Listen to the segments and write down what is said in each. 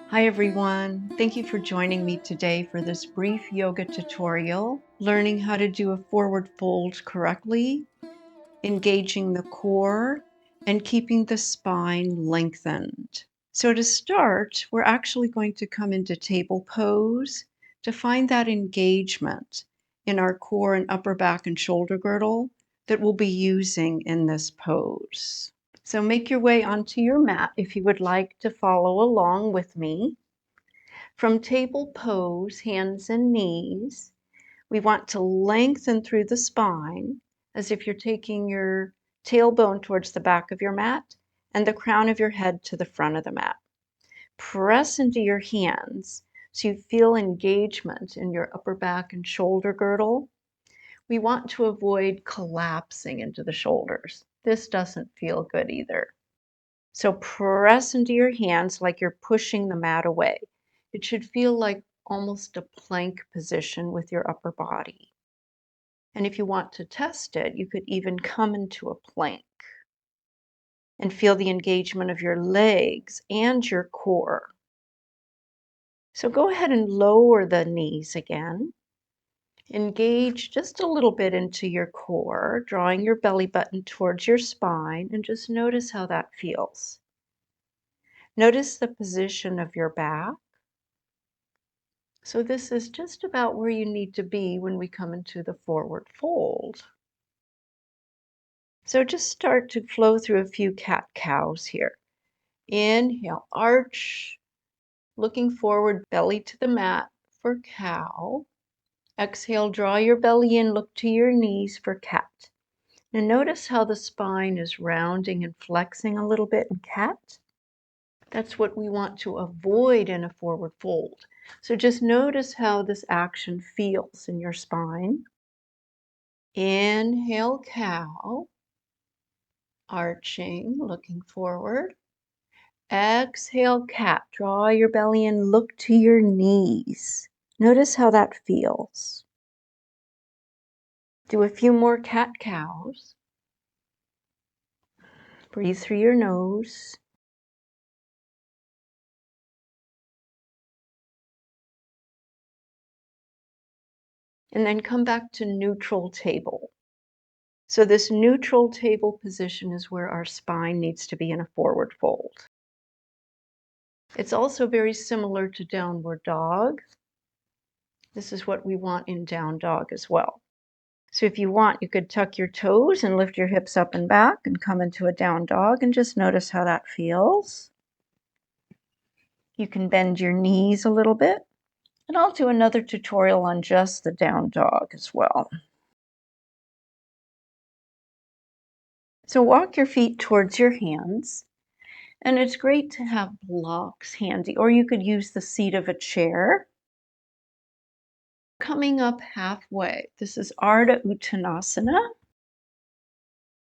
Hi everyone, thank you for joining me today for this brief yoga tutorial, learning how to do a forward fold correctly, engaging the core, and keeping the spine lengthened. So to start, we're actually going to come into table pose to find that engagement in our core and upper back and shoulder girdle that we'll be using in this pose. So make your way onto your mat if you would like to follow along with me. From table pose, hands and knees, we want to lengthen through the spine as if you're taking your tailbone towards the back of your mat and the crown of your head to the front of the mat. Press into your hands so you feel engagement in your upper back and shoulder girdle. We want to avoid collapsing into the shoulders. This doesn't feel good either. So press into your hands like you're pushing the mat away. It should feel like almost a plank position with your upper body. And if you want to test it, you could even come into a plank and feel the engagement of your legs and your core. So go ahead and lower the knees again. Engage just a little bit into your core, drawing your belly button towards your spine, and just notice how that feels. Notice the position of your back. So this is just about where you need to be when we come into the forward fold. So just start to flow through a few cat-cows here. Inhale, arch, looking forward, belly to the mat for cow. Exhale, draw your belly in, look to your knees for cat. Now notice how the spine is rounding and flexing a little bit in cat. That's what we want to avoid in a forward fold. So just notice how this action feels in your spine. Inhale, cow, arching, looking forward. Exhale, cat. Draw your belly in, look to your knees. Notice how that feels. Do a few more cat-cows. Breathe through your nose. And then come back to neutral table. So this neutral table position is where our spine needs to be in a forward fold. It's also very similar to downward dog. This is what we want in down dog as well. So if you want, you could tuck your toes and lift your hips up and back and come into a down dog and just notice how that feels. You can bend your knees a little bit. And I'll do another tutorial on just the down dog as well. So walk your feet towards your hands. And it's great to have blocks handy, or you could use the seat of a chair. Coming up halfway, this is Ardha Uttanasana,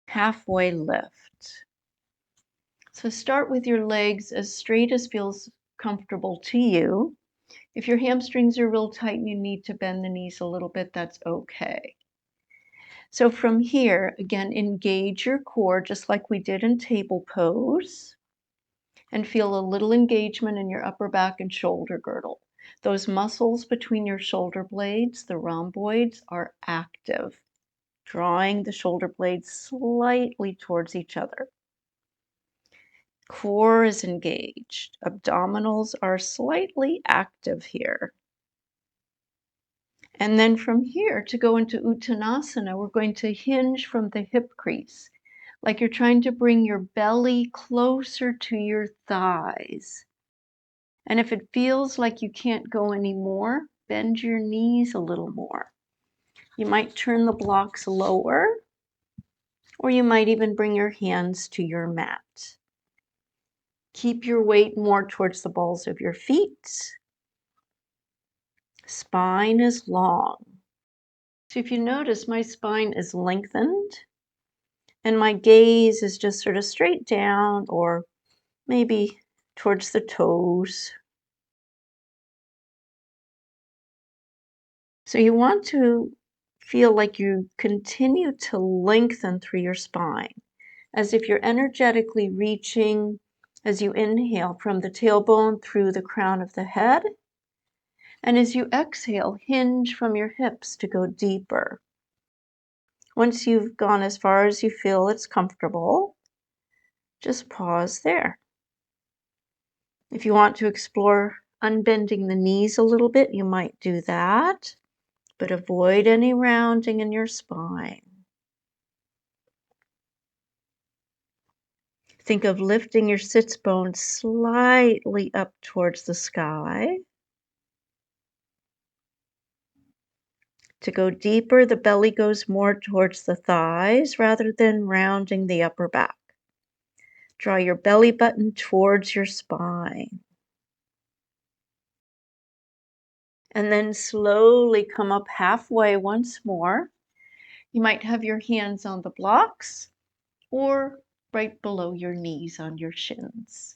halfway lift. So start with your legs as straight as feels comfortable to you. If your hamstrings are real tight and you need to bend the knees a little bit, that's okay. So from here, again, engage your core just like we did in table pose. And feel a little engagement in your upper back and shoulder girdle. Those muscles between your shoulder blades, the rhomboids, are active, drawing the shoulder blades slightly towards each other. Core is engaged. Abdominals are slightly active here. And then from here, to go into Uttanasana, we're going to hinge from the hip crease, like you're trying to bring your belly closer to your thighs. And if it feels like you can't go anymore, bend your knees a little more. You might turn the blocks lower, or you might even bring your hands to your mat. Keep your weight more towards the balls of your feet. Spine is long. So if you notice, my spine is lengthened, and my gaze is just sort of straight down, or maybe towards the toes. So you want to feel like you continue to lengthen through your spine, as if you're energetically reaching As you inhale from the tailbone through the crown of the head, and as you exhale, hinge from your hips to go deeper. Once you've gone as far as you feel it's comfortable, just pause there. If you want to explore unbending the knees a little bit, you might do that, but avoid any rounding in your spine. Think of lifting your sits bones slightly up towards the sky. To go deeper, the belly goes more towards the thighs rather than rounding the upper back. Draw your belly button towards your spine. And then slowly come up halfway once more. You might have your hands on the blocks or right below your knees on your shins.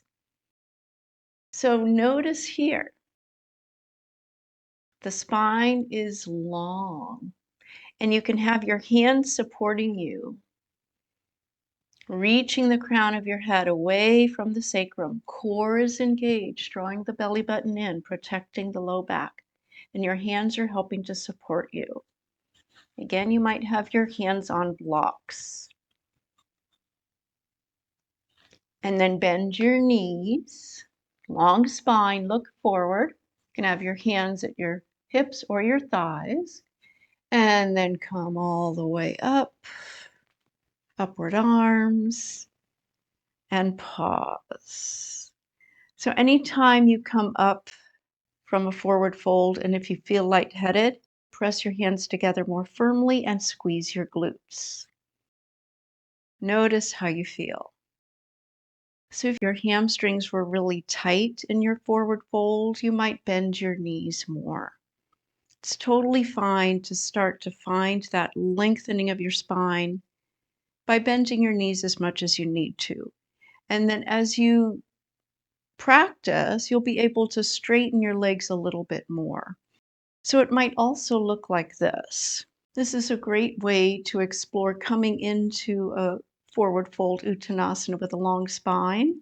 So notice here, the spine is long, and you can have your hands supporting you, reaching the crown of your head away from the sacrum. Core is engaged, drawing the belly button in, protecting the low back, and your hands are helping to support you. Again, you might have your hands on blocks. And then bend your knees, long spine, look forward. You can have your hands at your hips or your thighs, and then come all the way up, upward arms, and pause. So anytime you come up from a forward fold, and if you feel lightheaded, press your hands together more firmly and squeeze your glutes. Notice how you feel. So if your hamstrings were really tight in your forward fold, you might bend your knees more. It's totally fine to start to find that lengthening of your spine by bending your knees as much as you need to. And then as you practice, you'll be able to straighten your legs a little bit more. So it might also look like this. This is a great way to explore coming into a forward fold Uttanasana with a long spine,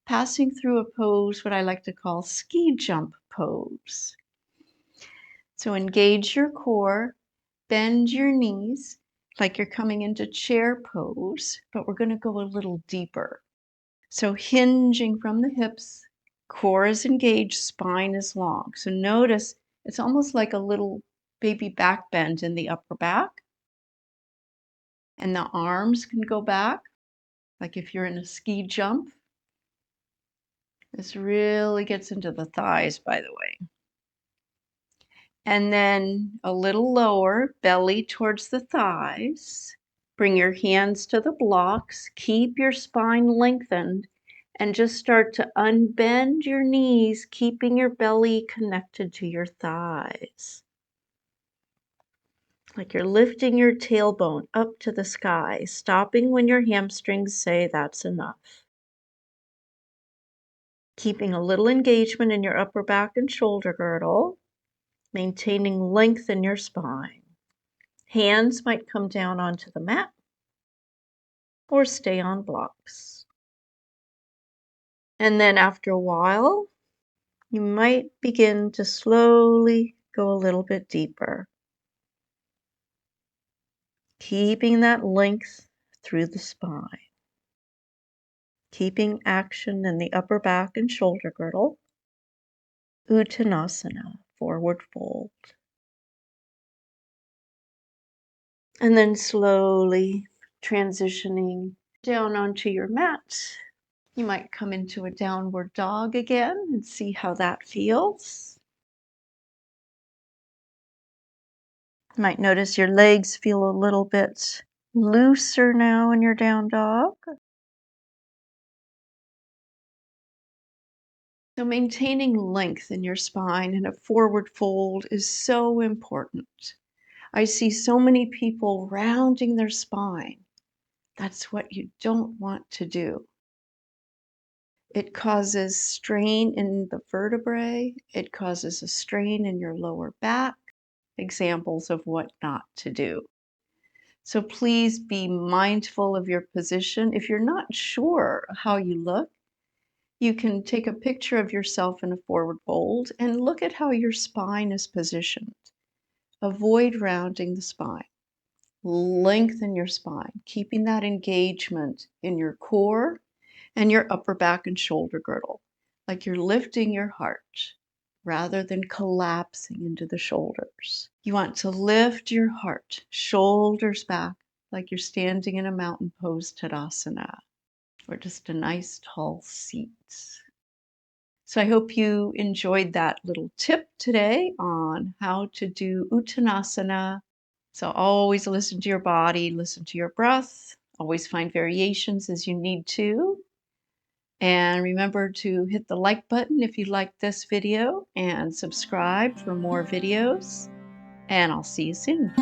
passing through a pose, what I like to call ski jump pose. So engage your core, bend your knees like you're coming into chair pose, but we're going to go a little deeper. So hinging from the hips, core is engaged, spine is long. So notice it's almost like a little baby back bend in the upper back. And the arms can go back, like if you're in a ski jump. This really gets into the thighs, by the way. And then a little lower, belly towards the thighs. Bring your hands to the blocks. Keep your spine lengthened and just start to unbend your knees, keeping your belly connected to your thighs. Like you're lifting your tailbone up to the sky, stopping when your hamstrings say that's enough. Keeping a little engagement in your upper back and shoulder girdle, maintaining length in your spine. Hands might come down onto the mat or stay on blocks. And then after a while, you might begin to slowly go a little bit deeper. Keeping that length through the spine. Keeping action in the upper back and shoulder girdle. Uttanasana, forward fold. And then slowly transitioning down onto your mat. You might come into a downward dog again and see how that feels. You might notice your legs feel a little bit looser now in your down dog. So maintaining length in your spine in a forward fold is so important. I see so many people rounding their spine. That's what you don't want to do. It causes strain in the vertebrae. It causes a strain in your lower back. Examples of what not to do. So please be mindful of your position. If you're not sure how you look, You can take a picture of yourself in a forward fold and look at how your spine is positioned. Avoid rounding the spine. Lengthen your spine, keeping that engagement in your core and your upper back and shoulder girdle, like you're lifting your heart rather than collapsing into the shoulders. You want to lift your heart, shoulders back, like you're standing in a mountain pose Tadasana, or just a nice tall seat. So I hope you enjoyed that little tip today on how to do Uttanasana. So always listen to your body, listen to your breath, always find variations as you need to. And remember to hit the like button if you like this video and subscribe for more videos. And I'll see you soon.